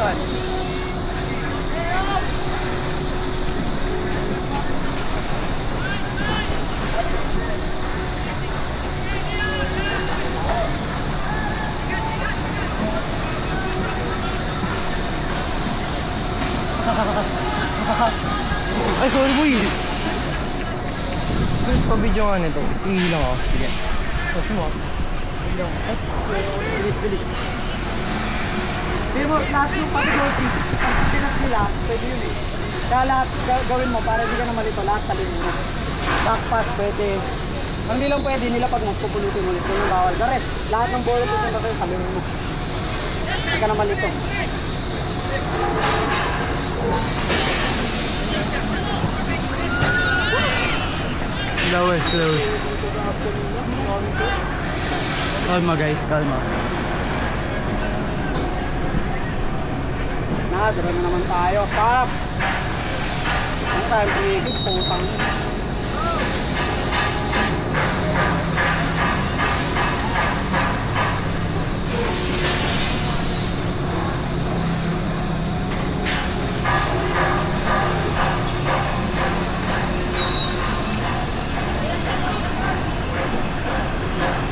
one. Ay, sorry boy. Pa-video nga nito. Sige lang ako. Sige. Tapos mo. Bilis. Hindi mo, lahat yung pag-working, pag sinas nila, pwede yun eh. Kaya lahat gawin mo para hindi ka na malito, lahat talin mo. Backpass, pwede. Ang hindi lang pwede nila pag magpupulutin ulit, yun yung bawal. Garet, lahat ng bolo pupunta sa'yo, talin mo. Hindi ka na malito. Close. Kalma guys, kalma. Dara na naman tayo. Pap! Ang tayo pinigit, putang.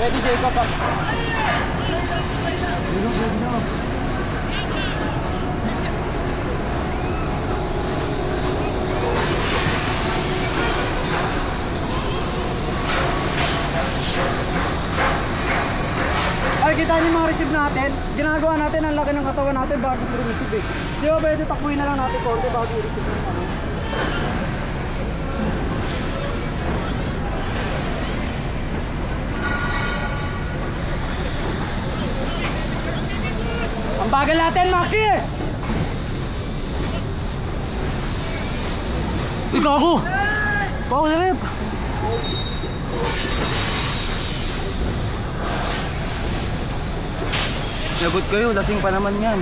Ready, Jacob? Ready na. Ay, kita niyo mga receive natin. Ginagawa natin ang laki ng katawan natin bago i-receive eh. Di ba pwede takbuhin na lang natin konti bago i-receive ng ano. Ang bagal natin, Maki! Ikaw ako! Pao na rep! Lagot kayo, lasing pa naman yan.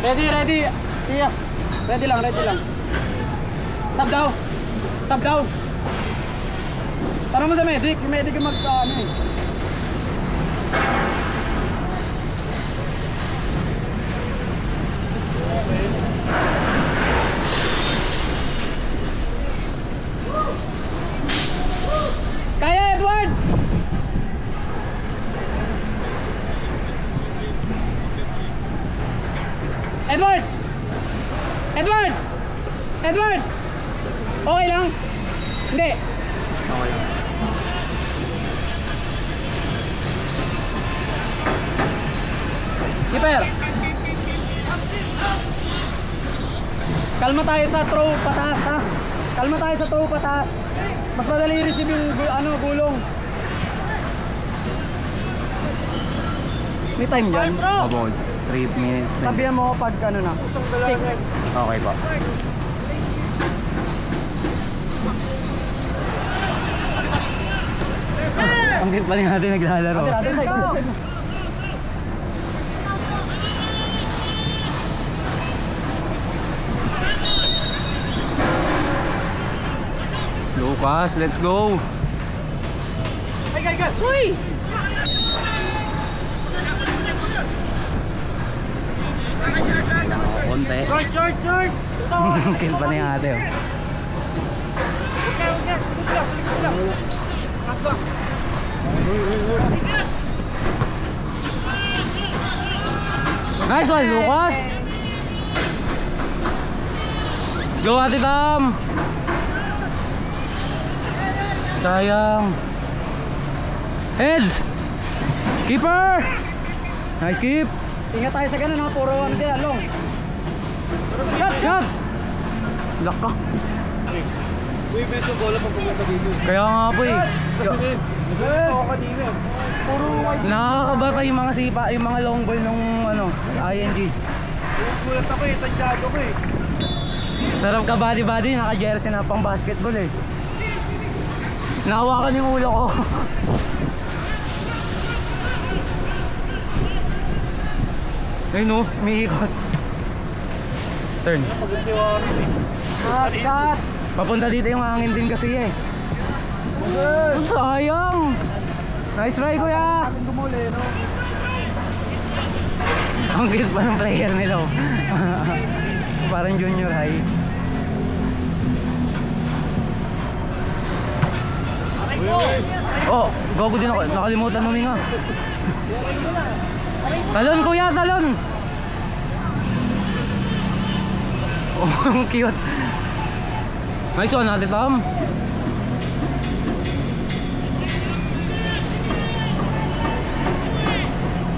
Ready. Iya. Ready lang. Sub down. Tara mo sa medic. Yung medic yung ano eh. Kaya, Edward! Edward! Okay lang? Hindi. Okay lang. Keeper! Kalma tayo sa throw pataas ha. Kalma tayo sa throw pataas. Mas madali i-receive yung gulong. May time dyan? About 3 minutes. Sabihan mo pag ano na. 6. Okay pa. Ang cute pa rin natin naglalaro. Side. Lucas, let's go! Uy! Konti. George! Kill pa na yung ate oh. Nice one, Lucas! Let's go, Ate Tam! Sayang! Heads! Keeper! Nice keep! Ingat tayo sa ganun ha, puro ano dyan, long. Shot! Lock ka! Uy, beso bola pag pumunta dito. Kaya nga po eh. Oo, kanina. Puro white. Nakakabata yung mga sipa, yung mga long ball nung ano, ING. Gulat ako eh, tadyado ko eh. Sarap ka body-body, naka-jersey na pang basketball eh. Nahawakan yung ulo ko. Ayun no, umiikot. Turn. Shot! Papunta dito yung hangin din kasi eh. Sayang! Nice try kuya! Dumuli, no? Ang cute pa ng player nila oh. Parang junior high. Oh, gago din ako. Nakalimutan huminga. Talon kuya, talon. Oh, ang cute. Nice one, Ate Tom.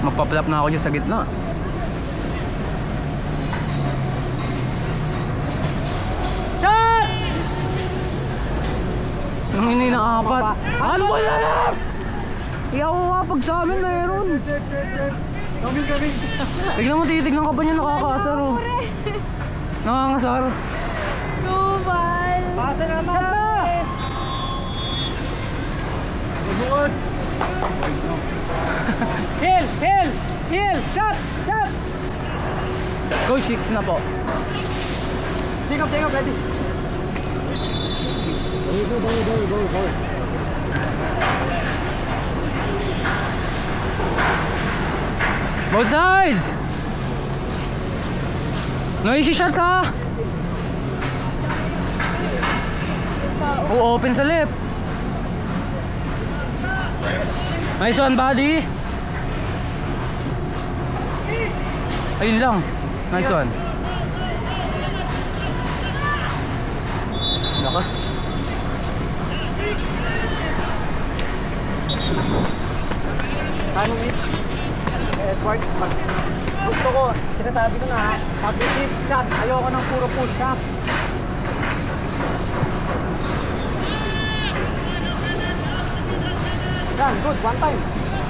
Magpa-flap na ako dyan sa gitna. Shot! Ang ini na apat. Ano ba yan? Iyaw ka pag sa amin meron. Gawin. Tignan mo, titignan ka ba niya nakakaasar oh. Nakangasar. Tubal. Pasa naman. Shot na! Bubuot. Hill! Shot! Go 6 na po. Take up, ready. Go. Both sides! Noisy shots ha! Open sa left. Nice one, buddy. Ayun lang. Nice one. Lakas. Tanong it. Edward, gusto ko, sinasabi ko na, pag-receive shot, ayoko ng puro push shot. Yan, good, one time.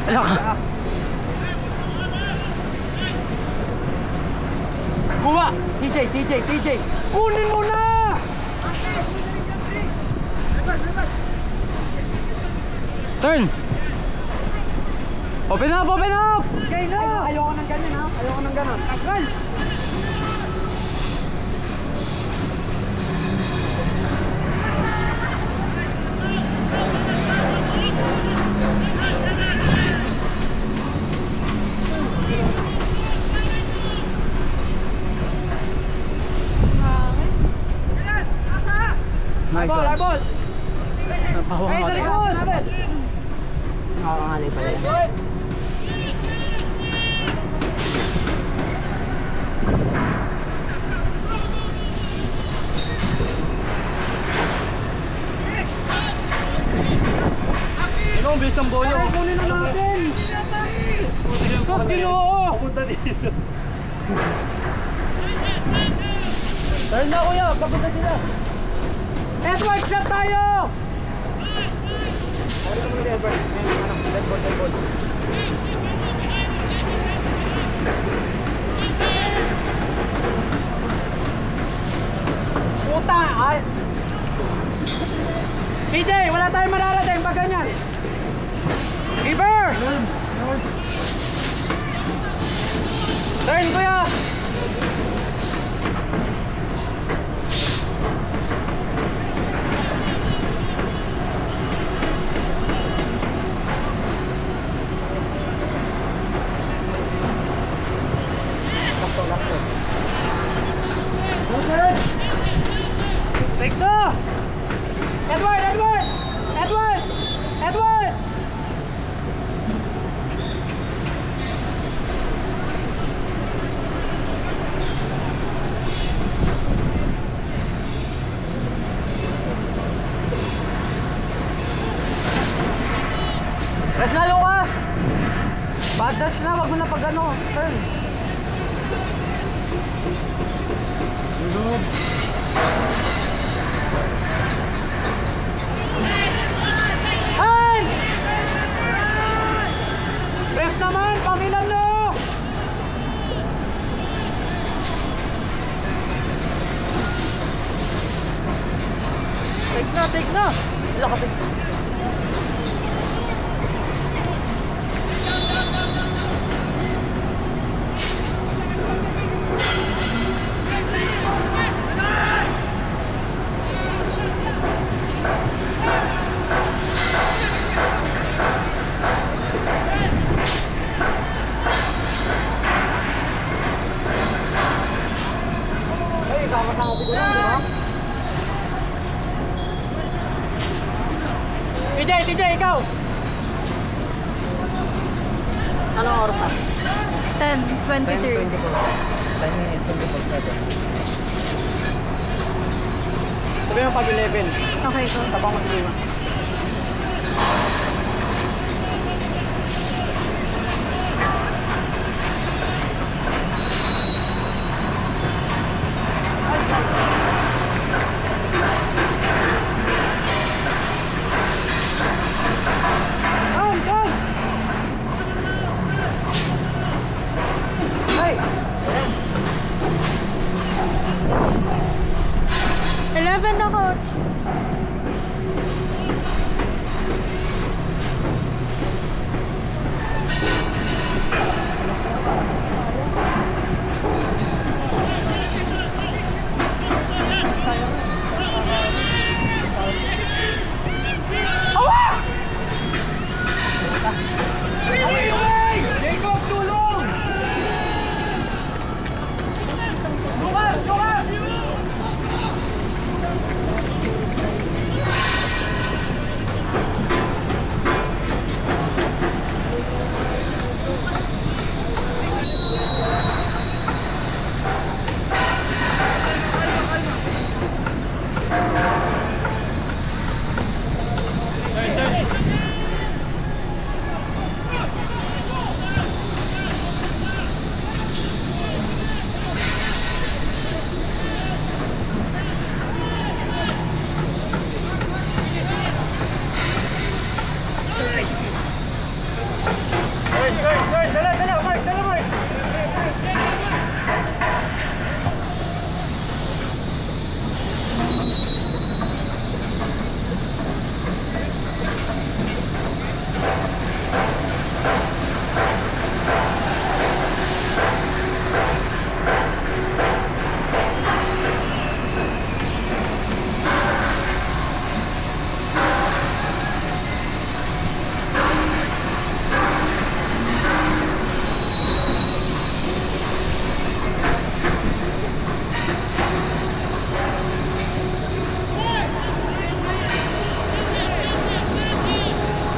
Ala ka. Kuha! TJ! Kunin mo na! Turn! Open up! Okay na! Ayoko ng ganyan ha, ayoko ng ganon. Tagal! Nice one. Eyeball! Napawang Ay, sa ka. likod! Nakakangalay pala yan. Ikaw, ang bilis ng bola. Ay, kunin na natin! Sos, ginoo! Pupunta dito. Turn na kuya, papunta sila. Edward, shot tayo! Dead ball. Puta! Ay! PJ, wala tayong mararating pag ganyan. Keeper! Turn kuya! Take two! Edward! Press na Lucas! Bad dash na, wag mo na pag ano, turn. Ay! Press naman, pangilan no! Take na! Wala ka. TJ, ikaw! Anong oras na? 10:23. 10 minutes, 24 seconds. Sabi mo pag 11. Okay, go. Tabang mo si Lima. Hey! 11 na, coach. Jacob, tulong! Luka! Dala, Mark!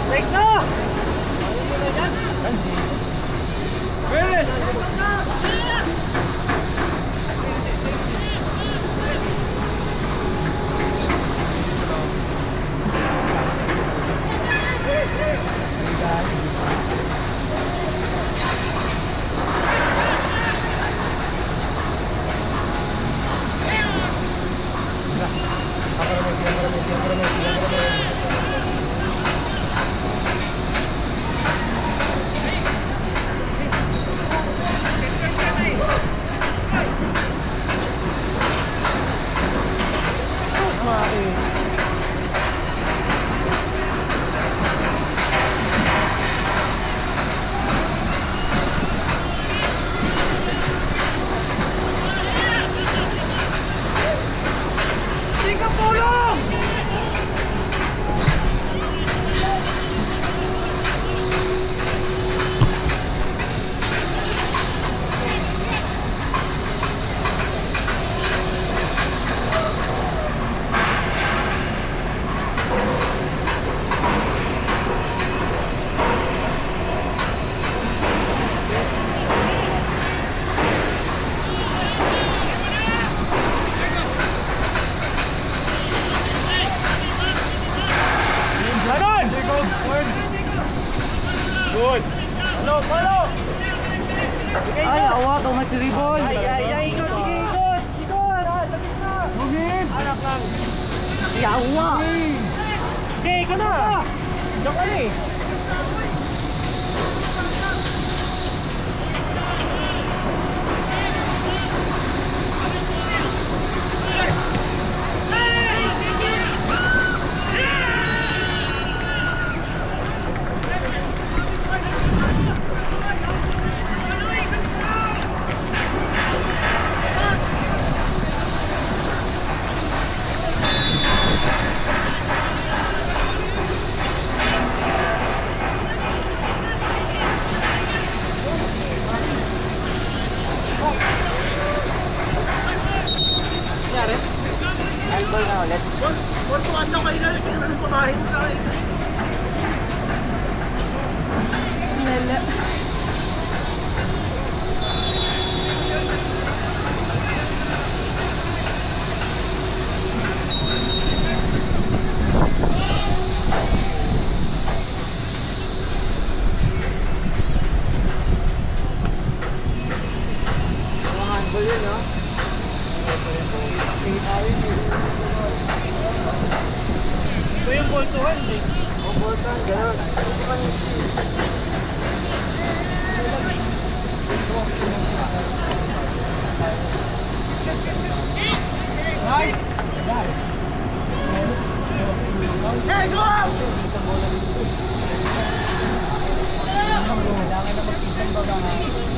Break na! Good. Follow. Ay, awa, ito na si Ribol. Ikot. Lapit na. Bugin. Anak lang. Yawa. Okay, ikaw na. Diyan ka na eh. Handball na ulit. Ano kayo na? Kailan pamahin sa akin? Lala. Mga handball yun, no? Ito yung boltuhan eh. Ang boltan, gano'n. Hey, go! Kailangan na mag-isang baga nga.